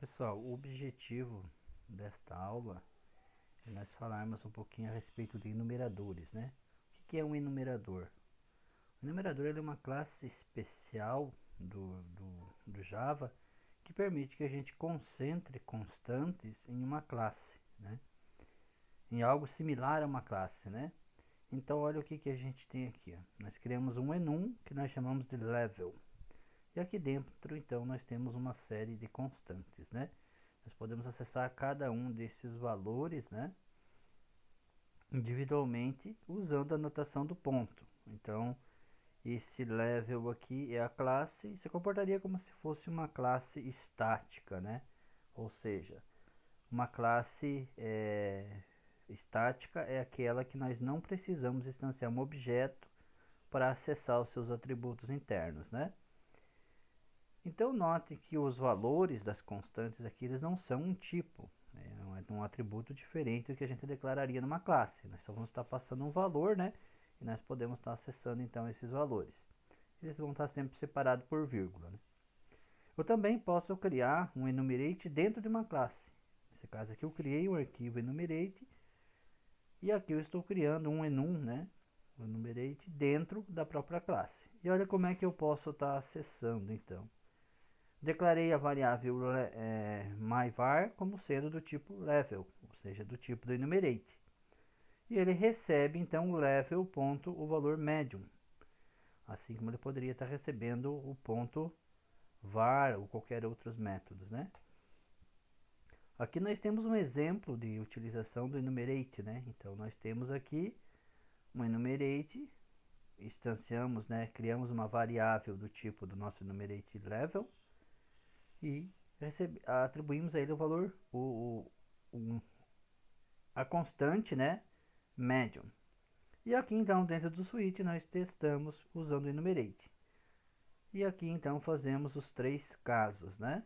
Pessoal, o objetivo desta aula é nós falarmos um pouquinho a respeito de enumeradores, né? O que é um enumerador? O enumerador é uma classe especial do Java que permite que a gente concentre constantes em uma classe, né? Em algo similar a uma classe, né? Então, olha o que a gente tem aqui. Ó. Nós criamos um enum que nós chamamos de level. E aqui dentro, então, nós temos uma série de constantes, né? Nós podemos acessar cada um desses valores, né, individualmente usando a notação do ponto. Então, esse level aqui é a classe e se comportaria como se fosse uma classe estática, né? Ou seja, uma classe estática é aquela que nós não precisamos instanciar um objeto para acessar os seus atributos internos, né? Então note que os valores das constantes aqui eles não são um tipo, é um atributo diferente do que a gente declararia numa classe. Nós só vamos estar passando um valor, né? E nós podemos estar acessando então esses valores. Eles vão estar sempre separados por vírgula. Né? Eu também posso criar um enumerate dentro de uma classe. Nesse caso aqui eu criei um arquivo enumerate e aqui eu estou criando um enum, né? Um enumerate dentro da própria classe. E olha como é que eu posso estar acessando então. Declarei a variável myVar como sendo do tipo level, ou seja, do tipo do enumerate. E ele recebe então o level ponto o valor medium, assim como ele poderia estar recebendo o ponto var ou qualquer outros métodos, né? Aqui nós temos um exemplo de utilização do enumerate, né? Então nós temos aqui um enumerate, instanciamos, né? Criamos uma variável do tipo do nosso enumerate level e atribuímos a ele o valor, a constante, né, medium. E aqui então dentro do switch nós testamos usando o enumerate. E aqui então fazemos os três casos, né?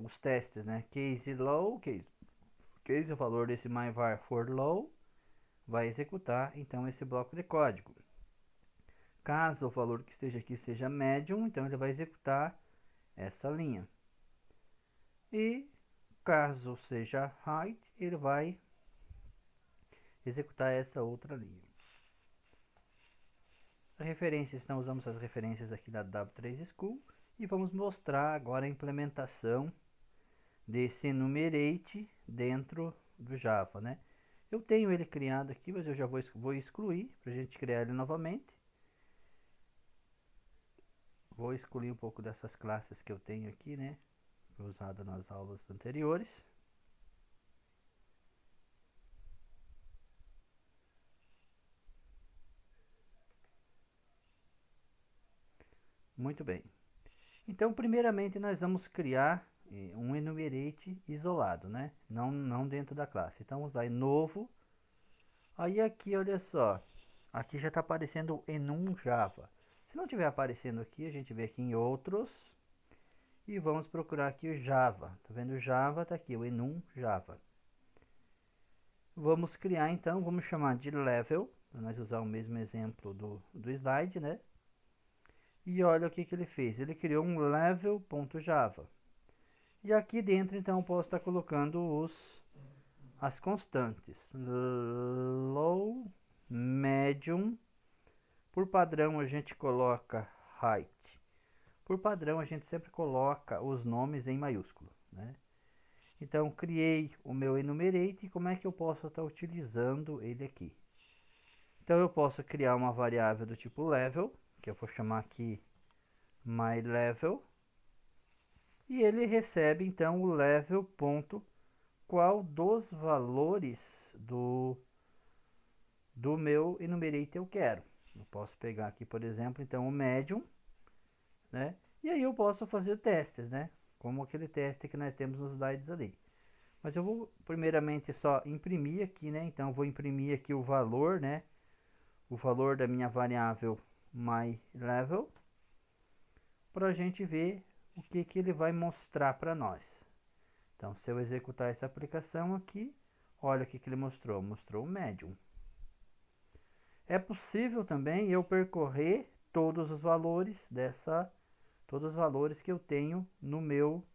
Os testes, né? Case low, case o valor desse myvar for low, vai executar então esse bloco de código. Caso o valor que esteja aqui seja medium, então ele vai executar essa linha. E caso seja height, ele vai executar essa outra linha. Referências, então usamos as referências aqui da W3 School e vamos mostrar agora a implementação desse enumerate dentro do Java, né? Eu tenho ele criado aqui, mas eu já vou excluir para a gente criar ele novamente. Vou excluir um pouco dessas classes que eu tenho aqui, né? Usado nas aulas anteriores. Muito bem. Então, primeiramente, nós vamos criar um enumerate isolado, né? Não dentro da classe. Então, vamos lá em novo. Aí aqui, olha só. Aqui já está aparecendo o enum Java. Se não estiver aparecendo aqui, a gente vê aqui em outros. E vamos procurar aqui o Java. Tá vendo o Java? Tá aqui, o enum Java. Vamos criar então, vamos chamar de level. Para nós usar o mesmo exemplo do slide, né? E olha o que ele fez. Ele criou um level.java. E aqui dentro, então, eu posso estar colocando as constantes. Low, medium. Por padrão, a gente coloca height. Por padrão, a gente sempre coloca os nomes em maiúsculo, né? Então, criei o meu enumerate e como é que eu posso estar utilizando ele aqui? Então, eu posso criar uma variável do tipo level, que eu vou chamar aqui myLevel, e ele recebe então o level ponto qual dos valores do meu enumerate eu quero. Eu posso pegar aqui, por exemplo, então o medium, né? E aí eu posso fazer testes, né? Como aquele teste que nós temos nos slides ali. Mas eu vou primeiramente só imprimir aqui, né? Então eu vou imprimir aqui o valor, né? O valor da minha variável myLevel para a gente ver o que ele vai mostrar para nós. Então, se eu executar essa aplicação aqui, olha o que ele mostrou. Mostrou o medium. É possível também eu percorrer todos os valores que eu tenho no meu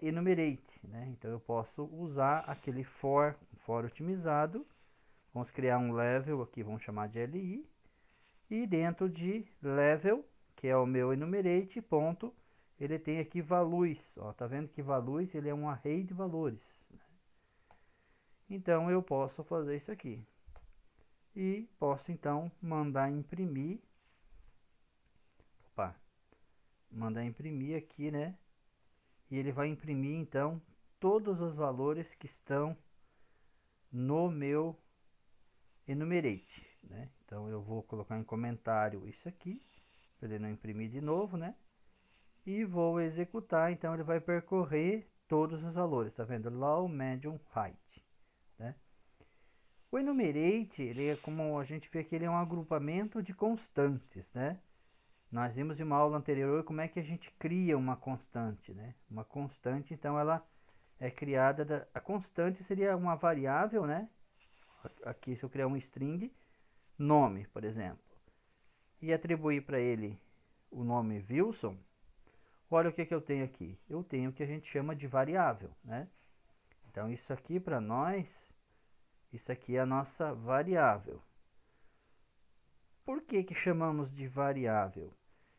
enumerate, né? Então eu posso usar aquele for otimizado. Vamos criar um level aqui, vamos chamar de li, e dentro de level, que é o meu enumerate, ponto, ele tem aqui values, ó, tá vendo que values ele é um array de valores. Então eu posso fazer isso aqui e posso então mandar imprimir, mandar imprimir aqui, né? E ele vai imprimir então todos os valores que estão no meu enumerate, né? Então eu vou colocar em comentário isso aqui, para ele não imprimir de novo, né? E vou executar, então ele vai percorrer todos os valores, tá vendo? Low, medium, height, né? O enumerate, ele é como a gente vê aqui, ele é um agrupamento de constantes, né? Nós vimos em uma aula anterior como é que a gente cria uma constante, né? Uma constante, então ela é criada, a constante seria uma variável, né? Aqui se eu criar um string, nome, por exemplo, e atribuir para ele o nome Wilson, olha o que, que eu tenho aqui. Eu tenho o que a gente chama de variável, né? Então isso aqui para nós, isso aqui é a nossa variável. Por que que chamamos de variável?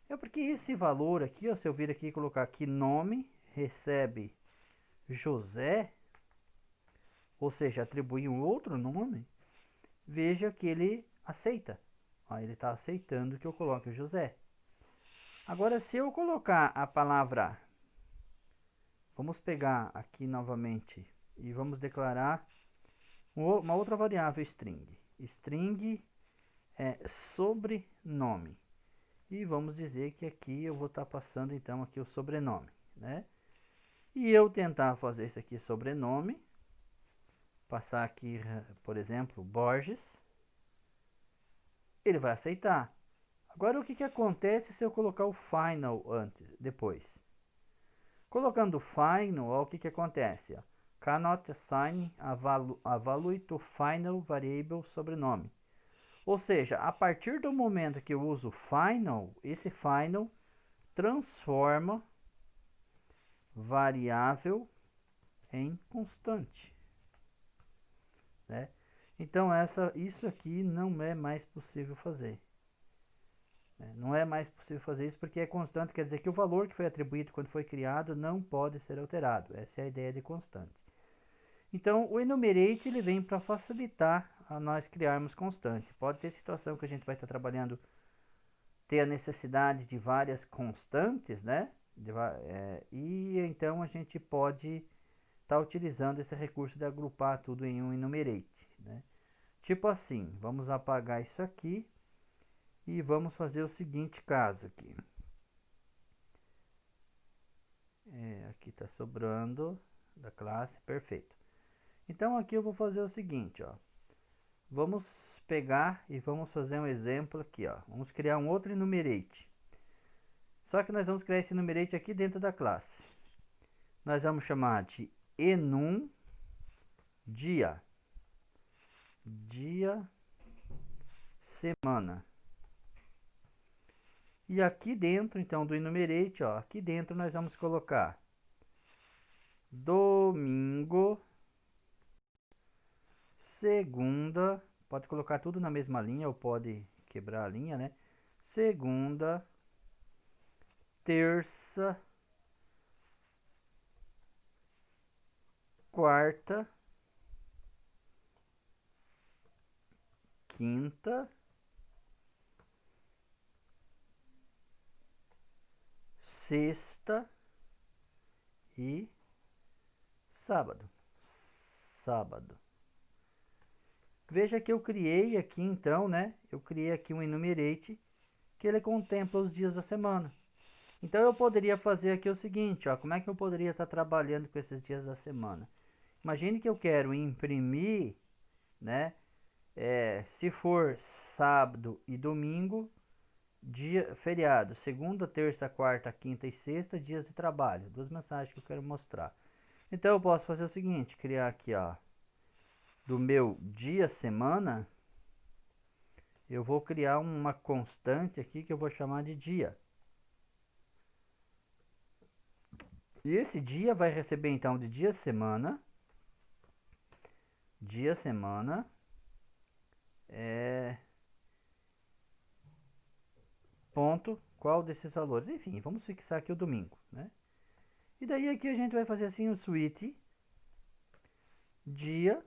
É porque esse valor aqui, ó, se eu vir aqui e colocar aqui nome, recebe José, ou seja, atribuir um outro nome, veja que ele aceita. Ó, ele está aceitando que eu coloque o José. Agora, se eu colocar a palavra, vamos pegar aqui novamente e vamos declarar uma outra variável string. String é sobrenome. E vamos dizer que aqui eu vou estar passando então aqui o sobrenome, né? E eu tentar fazer isso aqui sobrenome, passar aqui, por exemplo, Borges, ele vai aceitar. Agora o que, que acontece se eu colocar o final antes, depois? Colocando o final, ó, o que, que acontece? Ó, cannot assign a value to final variable sobrenome. Ou seja, a partir do momento que eu uso final, esse final transforma variável em constante, né? Então isso aqui não é mais possível fazer. Não é mais possível fazer isso porque é constante, quer dizer que o valor que foi atribuído quando foi criado não pode ser alterado. Essa é a ideia de constante. Então, o enumerate ele vem para facilitar a nós criarmos constante. Pode ter situação que a gente vai estar trabalhando, ter a necessidade de várias constantes, né? E então a gente pode estar utilizando esse recurso de agrupar tudo em um enumerate, né? Tipo assim, vamos apagar isso aqui e vamos fazer o seguinte caso aqui. Aqui está sobrando da classe, perfeito. Então aqui eu vou fazer o seguinte, ó. Vamos pegar e vamos fazer um exemplo aqui, ó. Vamos criar um outro enumerate. Só que nós vamos criar esse enumerate aqui dentro da classe. Nós vamos chamar de enum dia. Dia, semana. E aqui dentro, então, do enumerate, ó, aqui dentro nós vamos colocar domingo, segunda, pode colocar tudo na mesma linha ou pode quebrar a linha, né? Segunda, terça, quarta, quinta, sexta e sábado. Sábado. Veja que eu criei aqui então, né? Eu criei aqui um enumerate que ele contempla os dias da semana. Então eu poderia fazer aqui o seguinte, ó, como é que eu poderia estar trabalhando com esses dias da semana? Imagine que eu quero imprimir, né? Se for sábado e domingo, dia feriado, segunda, terça, quarta, quinta e sexta, dias de trabalho. Duas mensagens que eu quero mostrar. Então eu posso fazer o seguinte, criar aqui, ó, do meu dia semana, eu vou criar uma constante aqui que eu vou chamar de dia. E esse dia vai receber então de dia semana, é, ponto, qual desses valores. Enfim, vamos fixar aqui o domingo, né? E daí aqui a gente vai fazer assim o switch dia,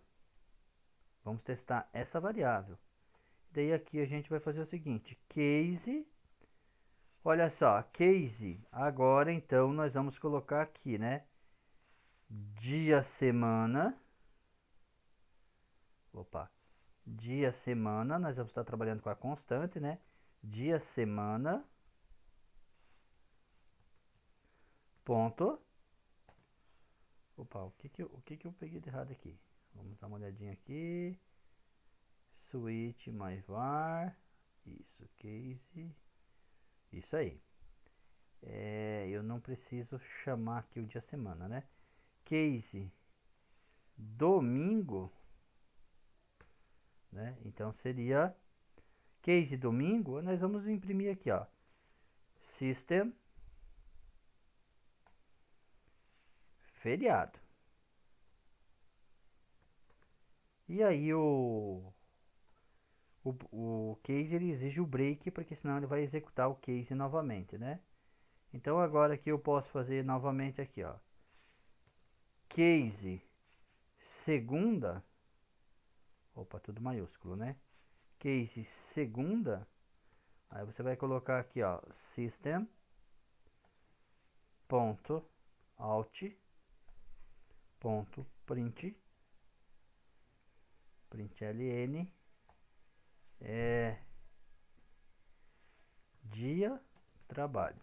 vamos testar essa variável. Daí aqui a gente vai fazer o seguinte, case, olha só, case, agora então nós vamos colocar aqui, né? Dia, semana, opa, dia, semana, nós vamos estar trabalhando com a constante, né? Dia, semana, ponto, opa, o que eu peguei de errado aqui? Vamos dar uma olhadinha aqui, switch mais var, isso, case, isso aí. Eu não preciso chamar aqui o dia semana, né? Case domingo, né? Então seria case domingo, nós vamos imprimir aqui, ó. System feriado. E aí o case ele exige o break, porque senão ele vai executar o case novamente, né? Então agora aqui eu posso fazer novamente aqui, ó. Case segunda, opa, tudo maiúsculo, né? Case segunda, aí você vai colocar aqui, ó, system ponto out ponto println dia trabalho.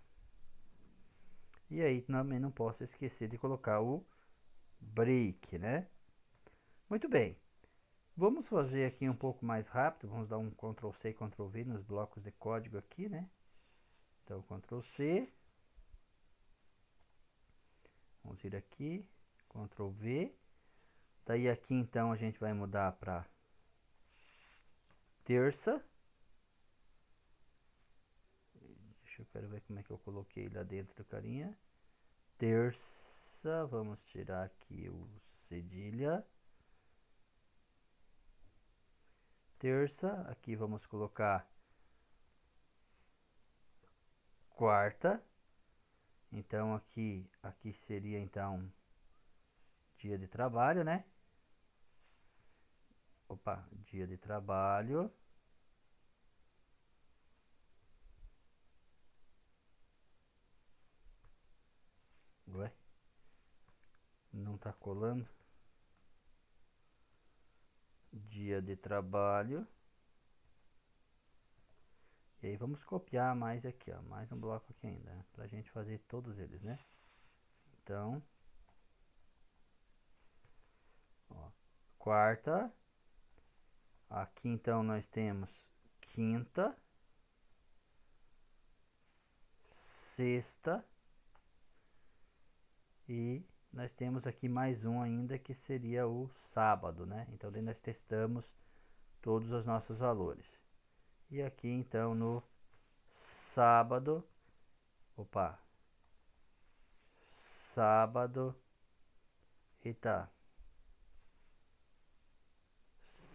E aí também não posso esquecer de colocar o break, né? Muito bem. Vamos fazer aqui um pouco mais rápido. Vamos dar um Ctrl C e Ctrl V nos blocos de código aqui, né? Então, Ctrl C. Vamos vir aqui, Ctrl V. Daí aqui então a gente vai mudar para terça. Deixa eu quero ver como é que eu coloquei lá dentro do carinha. Terça, vamos tirar aqui o cedilha. Terça, aqui vamos colocar quarta. Então aqui seria então dia de trabalho, né? Opa, dia de trabalho. Ué, não tá colando. Dia de trabalho. E aí vamos copiar mais aqui, ó, mais um bloco aqui ainda, né? Pra gente fazer todos eles, né? Então, ó, quarta. Aqui então nós temos quinta, sexta e nós temos aqui mais um ainda que seria o sábado, né? Então daí nós testamos todos os nossos valores. E aqui então no sábado, opa, sábado, eita,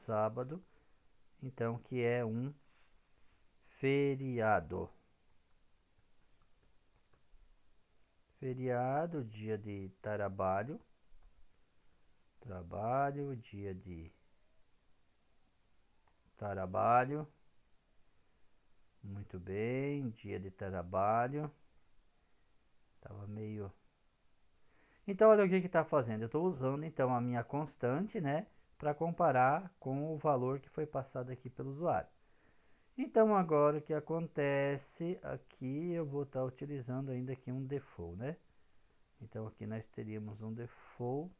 sábado, então que é um feriado. Feriado, dia de trabalho, dia de trabalho, muito bem, dia de trabalho, tava meio... Então olha o que que tá fazendo, eu estou usando então a minha constante, né, para comparar com o valor que foi passado aqui pelo usuário. Então agora o que acontece aqui, eu vou estar utilizando ainda aqui um default, né? Então aqui nós teríamos um default,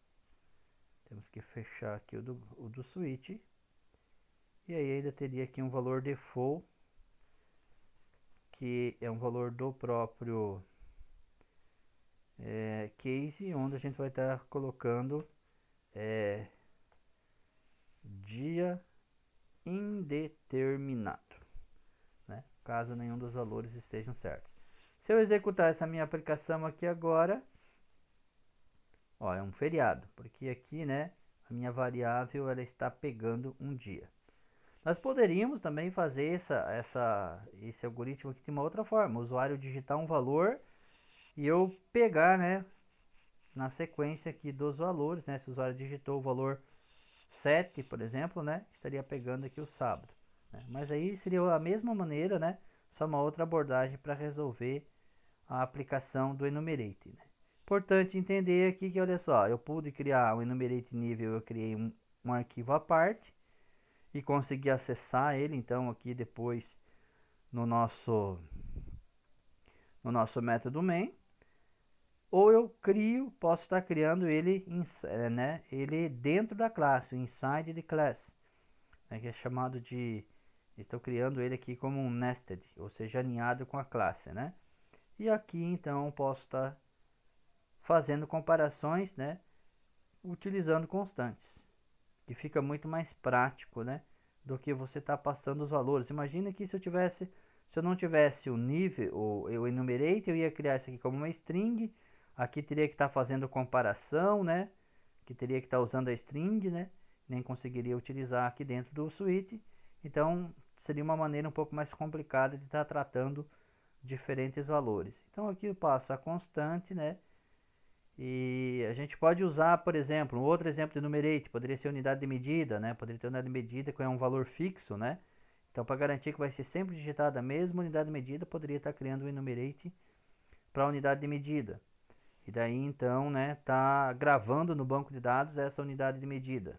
temos que fechar aqui o do switch, e aí ainda teria aqui um valor default, que é um valor do próprio case, onde a gente vai estar colocando dia indeterminado, né? Caso nenhum dos valores estejam certos. Se eu executar essa minha aplicação aqui agora, Ó, é um feriado, porque aqui, né, a minha variável ela está pegando um dia. Nós poderíamos também fazer esse algoritmo aqui de uma outra forma. O usuário digitar um valor e eu pegar, né, na sequência aqui dos valores, né, se o usuário digitou o valor 7, por exemplo, né, estaria pegando aqui o sábado. Né? Mas aí seria a mesma maneira, né, só uma outra abordagem para resolver a aplicação do enumerate. Né? Importante entender aqui que, olha só, eu pude criar um enumerate nível, eu criei um arquivo à parte e consegui acessar ele, então, aqui depois no nosso método main. Ou eu posso estar criando ele, né, ele dentro da classe, inside the class, né, que é chamado de, estou criando ele aqui como um nested, ou seja, alinhado com a classe, né? E aqui então posso estar fazendo comparações, né, utilizando constantes, que fica muito mais prático, né, do que você está passando os valores. Imagina que se eu não tivesse o nível, o enumerate, eu ia criar isso aqui como uma string, aqui teria que estar fazendo comparação, né, que teria que estar usando a string, né, nem conseguiria utilizar aqui dentro do switch. Então seria uma maneira um pouco mais complicada de estar tratando diferentes valores. Então aqui eu passo a constante, né, e a gente pode usar, por exemplo, um outro exemplo de enumerate, poderia ser unidade de medida, né? Poderia ter unidade de medida que é um valor fixo, né? Então, para garantir que vai ser sempre digitada a mesma unidade de medida, poderia estar criando um enumerate para a unidade de medida. E daí, então, né, tá gravando no banco de dados essa unidade de medida.